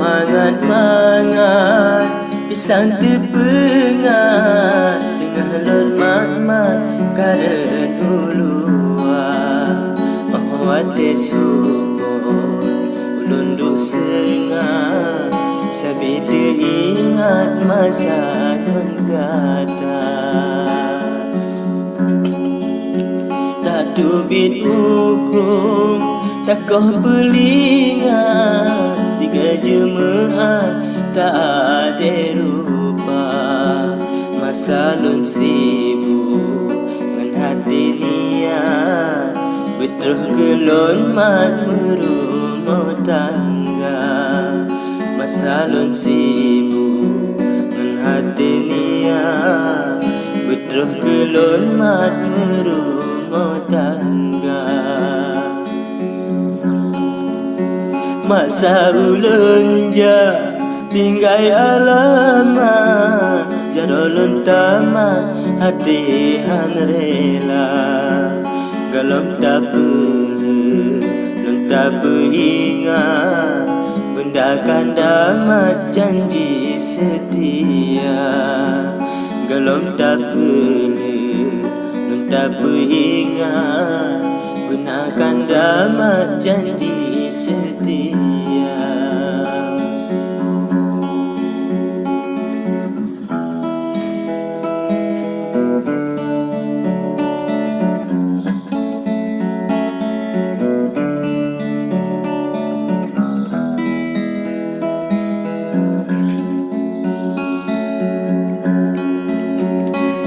Mangat-mangat pisang terpengat tengah lon mat-mat karet uluan mahwate subon ulun duk sengah sabida ingat masa nun kata Datu bit hukum takoh belingat tiga jemaat tak ada rupa masa lun sibuk ngan hati niat betul kelon mat merumah tangga masa lun sibuk ngan hati niat betul kelon mat merumah tangga masa ulun ja tinggal alamat jarolun tamat hati han rela galom tak perlu lun tak beringat benda kan damat janji setia galom tak perlu lun tak beringat benda kan damat janji setia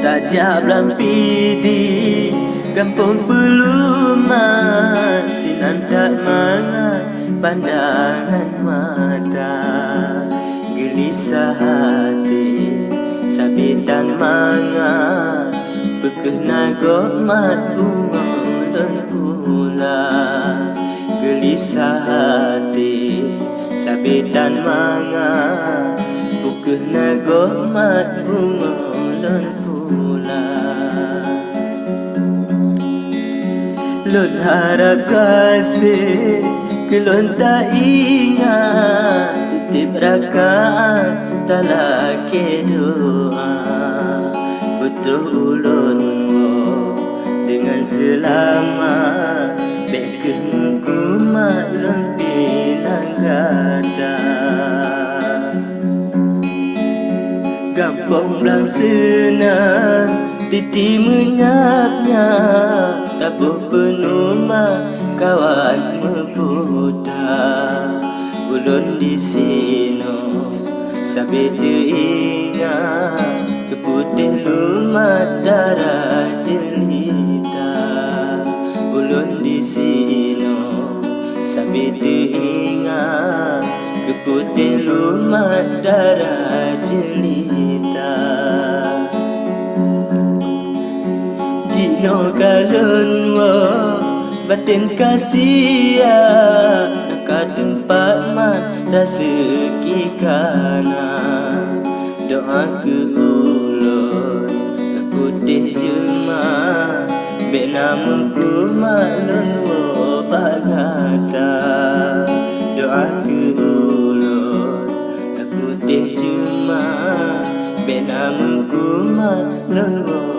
Tajab lampidi kampung pelumat sinan tak mangat pandangan mata gelisah hati sabitan mangat pekeh nagok mat bunga dan pula gelisah hati sabitan mangat pekeh nagok mat bunga dan pula lun harap kasih kelon tak ingat titip rakaan tak laki doa betul ulun dengan selamat bekeh ngukumat lun pinang kata gampang belang senang titi menyap-nyap tabuh penuma kawan meputa ulun di sino sabida ingat keputih lumat darah jelita ulun di sino sabida ingat keputih lumat darah jelita jino kalon wo batin kasia nak tempat mat rezeki kana doa ke ulun putih jema be namuku malun wo bagata doa ke ulun putih jema be namuku malun wo